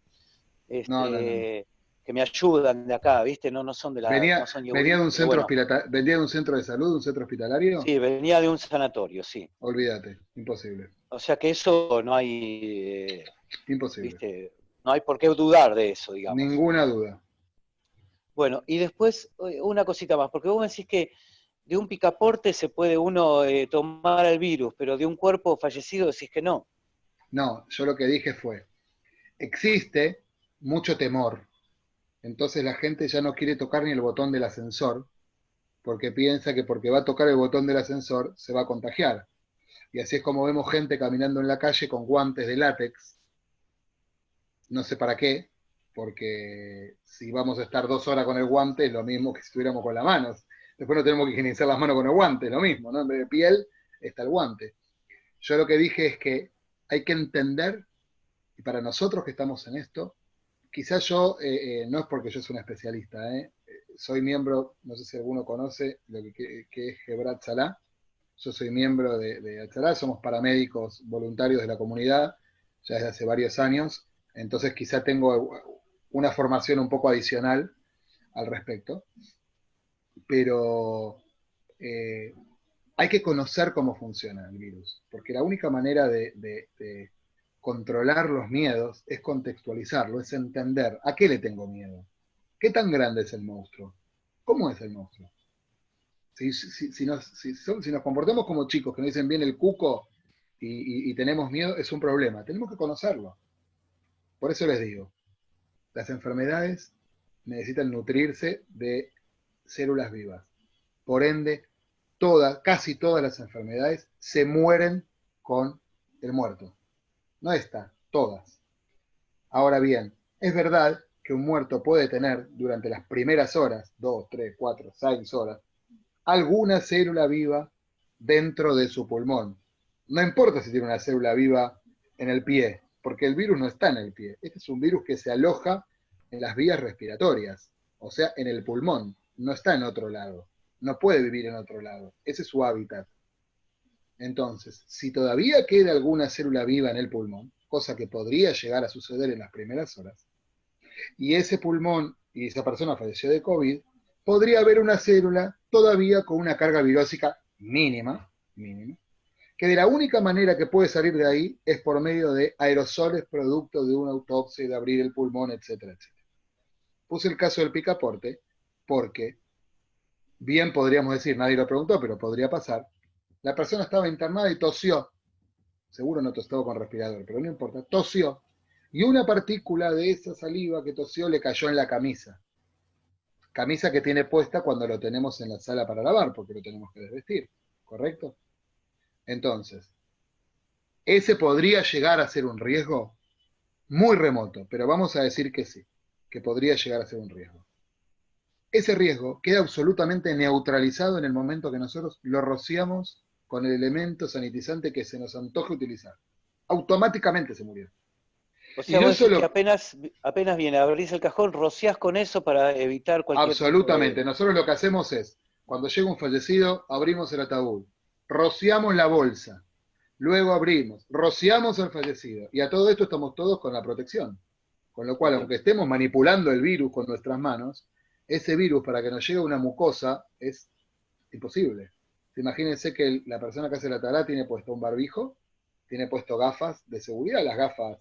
[SPEAKER 6] que me ayudan de acá, ¿viste? No son de la...
[SPEAKER 1] ¿Venía,
[SPEAKER 6] no son
[SPEAKER 1] venía de un centro ¿venía de un centro de salud, un centro hospitalario?
[SPEAKER 6] Sí, venía de un sanatorio, sí.
[SPEAKER 1] Olvídate, imposible.
[SPEAKER 6] O sea que eso no hay...
[SPEAKER 1] imposible.
[SPEAKER 6] ¿viste? No hay por qué dudar de eso, digamos.
[SPEAKER 1] Ninguna duda.
[SPEAKER 6] Bueno, y después una cosita más, porque vos me decís que de un picaporte se puede uno tomar el virus, pero de un cuerpo fallecido decís que no.
[SPEAKER 1] No, yo lo que dije fue, existe mucho temor Entonces la gente ya no quiere tocar ni el botón del ascensor, porque piensa que porque va a tocar el botón del ascensor se va a contagiar. Y así es como vemos gente caminando en la calle con guantes de látex, no sé para qué, porque si vamos a estar 2 horas con el guante es lo mismo que si estuviéramos con las manos. Después no tenemos que higienizar las manos con el guante, es lo mismo, ¿no? En vez de piel está el guante. Yo lo que dije es que hay que entender, y para nosotros que estamos en esto, quizás yo, no es porque yo soy un especialista, soy miembro, no sé si alguno conoce lo que es Hebrat Salah. Yo soy miembro de Salah, somos paramédicos voluntarios de la comunidad, ya desde hace varios años, entonces quizá tengo una formación un poco adicional al respecto, pero hay que conocer cómo funciona el virus, porque la única manera de controlar los miedos es contextualizarlo, es entender a qué le tengo miedo, qué tan grande es el monstruo, cómo es el monstruo. Si nos comportamos como chicos que nos dicen bien el cuco y tenemos miedo, es un problema, tenemos que conocerlo. Por eso les digo, las enfermedades necesitan nutrirse de células vivas. Por ende, casi todas las enfermedades se mueren con el muerto. No esta, todas. Ahora bien, es verdad que un muerto puede tener durante las primeras horas, 2, 3, 4, 6 horas, alguna célula viva dentro de su pulmón. No importa si tiene una célula viva en el pie, porque el virus no está en el pie. Este es un virus que se aloja en las vías respiratorias, o sea, en el pulmón. No está en otro lado. No puede vivir en otro lado. Ese es su hábitat. Entonces, si todavía queda alguna célula viva en el pulmón, cosa que podría llegar a suceder en las primeras horas, y ese pulmón y esa persona falleció de COVID, podría haber una célula todavía con una carga virósica mínima, que de la única manera que puede salir de ahí es por medio de aerosoles producto de una autopsia, de abrir el pulmón, etcétera, etcétera. Puse el caso del picaporte porque, bien podríamos decir, nadie lo preguntó, pero podría pasar, la persona estaba internada y tosió, seguro no tosió con respirador, pero no importa, tosió, y una partícula de esa saliva que tosió le cayó en la camisa. Camisa que tiene puesta cuando lo tenemos en la sala para lavar, porque lo tenemos que desvestir, ¿correcto? Entonces, ese podría llegar a ser un riesgo muy remoto, pero vamos a decir que sí, que podría llegar a ser un riesgo. Ese riesgo queda absolutamente neutralizado en el momento que nosotros lo rociamos con el elemento sanitizante que se nos antoje utilizar. Automáticamente se murió.
[SPEAKER 6] O sea,
[SPEAKER 1] y no
[SPEAKER 6] vos decís
[SPEAKER 1] solo,
[SPEAKER 6] que apenas viene, abrís el cajón, rociás con eso para evitar cualquier
[SPEAKER 1] absolutamente.
[SPEAKER 6] tipo de...
[SPEAKER 1] Nosotros lo que hacemos es, cuando llega un fallecido, abrimos el ataúd, rociamos la bolsa, luego abrimos, rociamos al fallecido, y a todo esto estamos todos con la protección. Con lo cual, aunque estemos manipulando el virus con nuestras manos, ese virus para que nos llegue a una mucosa es imposible. Imagínense que la persona que hace la talá tiene puesto un barbijo, tiene puesto gafas de seguridad, las gafas,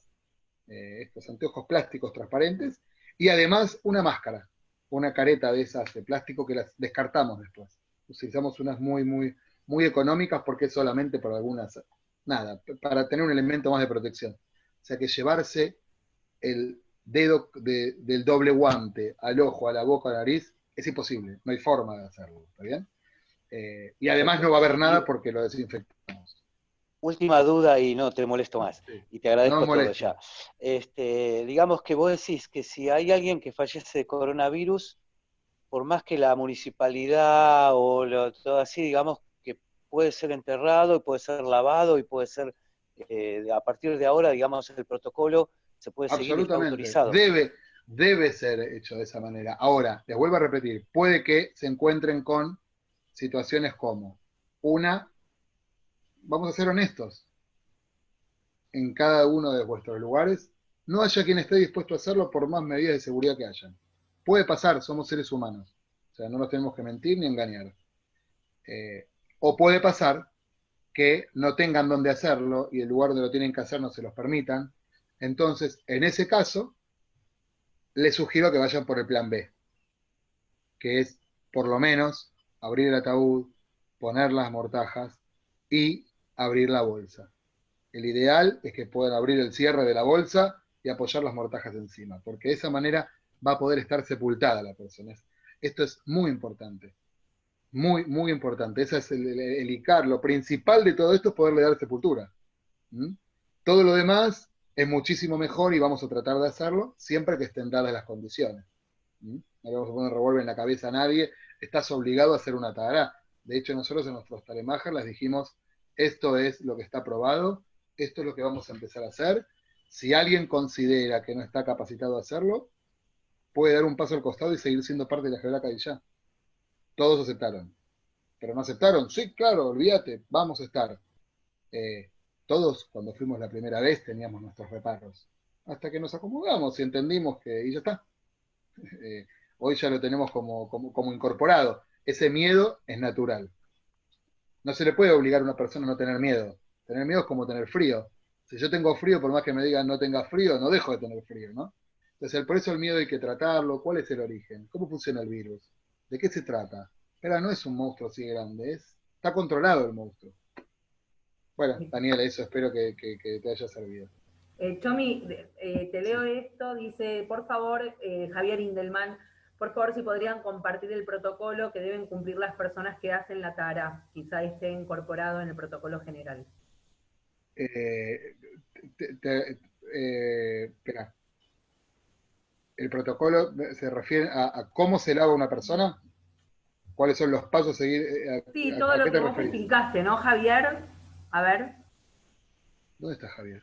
[SPEAKER 1] estos anteojos plásticos transparentes, y además una máscara, una careta de esas de plástico que las descartamos después. Utilizamos unas muy económicas porque es solamente para algunas, nada, para tener un elemento más de protección. O sea que llevarse el dedo del doble guante al ojo, a la boca, a la nariz, es imposible, no hay forma de hacerlo, ¿está bien? Y además no va a haber nada porque lo desinfectamos.
[SPEAKER 6] Última duda y no te molesto más,
[SPEAKER 1] Sí.
[SPEAKER 6] y te agradezco
[SPEAKER 1] No
[SPEAKER 6] todo ya. Digamos que vos decís que si hay alguien que fallece de coronavirus, por más que la municipalidad o todo así, digamos que puede ser enterrado y puede ser lavado y puede ser, a partir de ahora, digamos, el protocolo se puede seguir y está
[SPEAKER 1] Absolutamente.
[SPEAKER 6] autorizado.
[SPEAKER 1] Debe ser hecho de esa manera. Ahora, les vuelvo a repetir, puede que se encuentren con situaciones como una, vamos a ser honestos, en cada uno de vuestros lugares, no haya quien esté dispuesto a hacerlo por más medidas de seguridad que hayan. Puede pasar, somos seres humanos. O sea, no nos tenemos que mentir ni engañar. O puede pasar que no tengan dónde hacerlo y el lugar donde lo tienen que hacer no se los permitan. Entonces, en ese caso, les sugiero que vayan por el plan B, que es, por lo menos, abrir el ataúd, poner las mortajas y abrir la bolsa. El ideal es que puedan abrir el cierre de la bolsa y apoyar las mortajas encima, porque de esa manera va a poder estar sepultada la persona. Esto es muy importante. Muy, muy importante. Ese es el ICAR. Lo principal de todo esto es poderle dar sepultura. ¿Mm? Todo lo demás es muchísimo mejor y vamos a tratar de hacerlo siempre que estén dadas las condiciones. ¿Mm? No le vamos a poner revólver en la cabeza a nadie. Estás obligado a hacer una tahará. De hecho, nosotros en nuestros talemajas les dijimos, esto es lo que está aprobado, esto es lo que vamos a empezar a hacer. Si alguien considera que no está capacitado a hacerlo, puede dar un paso al costado y seguir siendo parte de la Jebra Kadishá. Todos aceptaron. Pero no aceptaron. Sí, claro, olvídate, vamos a estar. Todos, cuando fuimos la primera vez, teníamos nuestros reparos. Hasta que nos acomodamos y entendimos que, y ya está. Hoy ya lo tenemos como incorporado. Ese miedo es natural. No se le puede obligar a una persona a no tener miedo. Tener miedo es como tener frío. Si yo tengo frío, por más que me digan no tenga frío, no dejo de tener frío, ¿no? Entonces, por eso el miedo hay que tratarlo. ¿Cuál es el origen? ¿Cómo funciona el virus? ¿De qué se trata? Pero no es un monstruo así grande, está controlado el monstruo. Bueno, Daniela, eso espero que te haya servido.
[SPEAKER 2] Chomi, te leo esto, dice, por favor, Javier Indelman, por favor, si podrían compartir el protocolo que deben cumplir las personas que hacen la tara, quizá esté incorporado en el protocolo general.
[SPEAKER 1] Espera. ¿El protocolo se refiere a cómo se lava una persona? ¿Cuáles son los pasos a seguir?
[SPEAKER 2] Sí, todo lo que vos explicaste, ¿no, Javier? A ver.
[SPEAKER 1] ¿Dónde está Javier?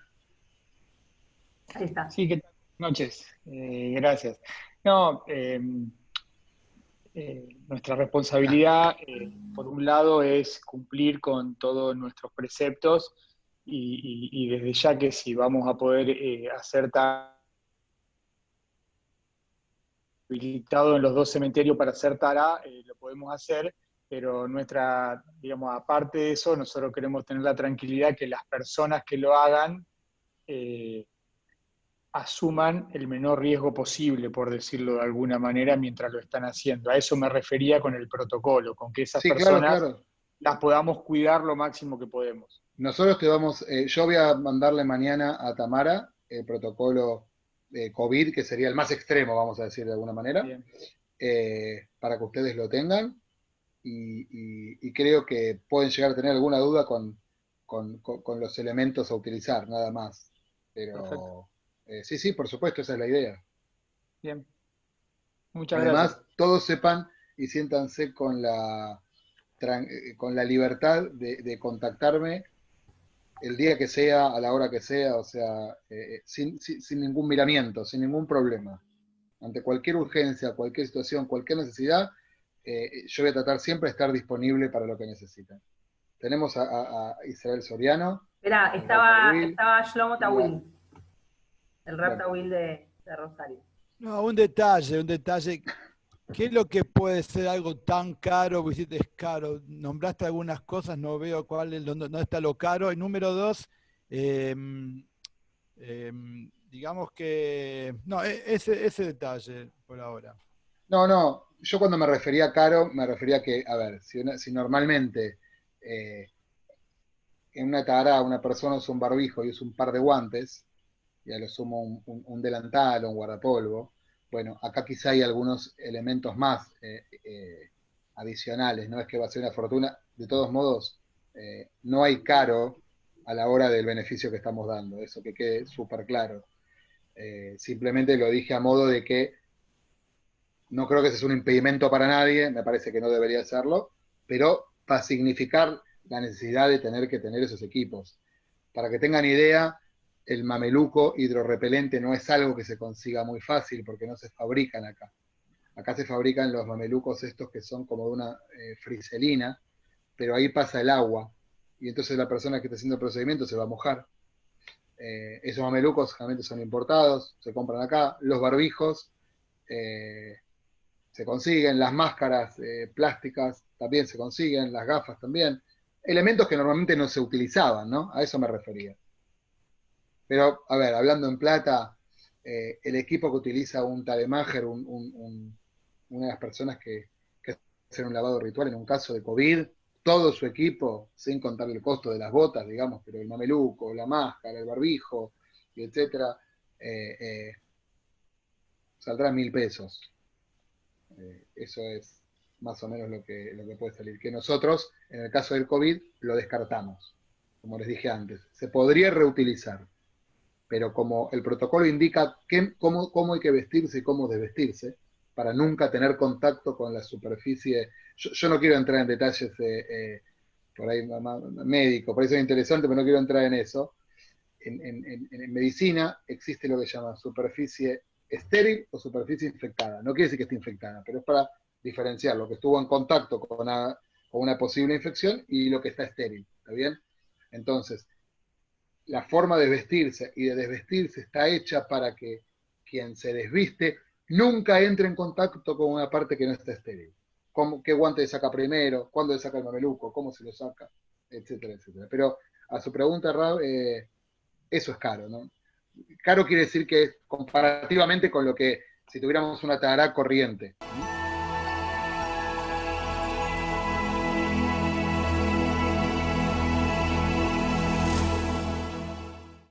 [SPEAKER 2] Ahí está.
[SPEAKER 7] Sí, ¿qué tal? Noches. Gracias. No, nuestra responsabilidad, por un lado, es cumplir con todos nuestros preceptos y desde ya que si vamos a poder hacer habilitado en los 2 cementerios para hacer tara, lo podemos hacer, pero digamos, aparte de eso, nosotros queremos tener la tranquilidad que las personas que lo hagan asuman el menor riesgo posible, por decirlo de alguna manera, mientras lo están haciendo. A eso me refería con el protocolo, con que esas personas las podamos cuidar lo máximo que podemos.
[SPEAKER 1] Nosotros yo voy a mandarle mañana a Tamara el protocolo de COVID, que sería el más extremo, vamos a decir de alguna manera, para que ustedes lo tengan, y creo que pueden llegar a tener alguna duda con los elementos a utilizar, nada más. Pero sí, por supuesto, esa es la idea.
[SPEAKER 7] Bien. Muchas gracias.
[SPEAKER 1] Además, todos sepan y siéntanse con la libertad de contactarme el día que sea, a la hora que sea, o sea, sin ningún miramiento, sin ningún problema. Ante cualquier urgencia, cualquier situación, cualquier necesidad, yo voy a tratar siempre de estar disponible para lo que necesitan. Tenemos a Israel Soriano.
[SPEAKER 2] Espera, estaba Shlomo Tawil, el rap Tawil de Rosario.
[SPEAKER 3] No, un detalle. ¿Qué es lo que puede ser algo tan caro? Vos dijiste es caro. Nombraste algunas cosas, no veo dónde está lo caro. Y número 2, digamos que... No, ese detalle por ahora.
[SPEAKER 1] No, yo cuando me refería a caro, me refería a que, a ver, si normalmente en una tara una persona usa un barbijo y usa un par de guantes, y a lo sumo un delantal o un guardapolvo, bueno, acá quizá hay algunos elementos más adicionales, no es que va a ser una fortuna, de todos modos, no hay caro a la hora del beneficio que estamos dando, eso que quede súper claro. Simplemente lo dije a modo de que no creo que ese es un impedimento para nadie, me parece que no debería serlo, pero va a significar la necesidad de tener que tener esos equipos. Para que tengan idea, el mameluco hidrorrepelente no es algo que se consiga muy fácil porque no se fabrican acá. Acá se fabrican los mamelucos estos que son como de una friselina, pero ahí pasa el agua y entonces la persona que está haciendo el procedimiento se va a mojar. Esos mamelucos generalmente son importados, se compran acá. Los barbijos se consiguen, las máscaras plásticas también se consiguen, las gafas también. Elementos que normalmente no se utilizaban, ¿no? A eso me refería. Pero, a ver, hablando en plata, el equipo que utiliza un talemager, una de las personas que hacen un lavado ritual en un caso de COVID, todo su equipo, sin contar el costo de las botas, digamos, pero el mameluco, la máscara, el barbijo, y etcétera, saldrá 1.000 pesos. Eso es más o menos lo que puede salir. Que nosotros, en el caso del COVID, lo descartamos. Como les dije antes, se podría reutilizar, pero como el protocolo indica cómo hay que vestirse y cómo desvestirse, para nunca tener contacto con la superficie. Yo no quiero entrar en detalles por ahí médicos, por eso es interesante, pero no quiero entrar en eso. En medicina existe lo que se llama superficie estéril o superficie infectada. No quiere decir que esté infectada, pero es para diferenciar lo que estuvo en contacto con una posible infección y lo que está estéril. ¿Está bien? Entonces, la forma de vestirse y de desvestirse está hecha para que quien se desviste nunca entre en contacto con una parte que no está estéril. ¿Qué guante le saca primero? ¿Cuándo le saca el mameluco? ¿Cómo se lo saca? Etcétera, etcétera. Pero a su pregunta, Rab, eso es caro, ¿no? Caro quiere decir que es comparativamente con lo que si tuviéramos una tará corriente.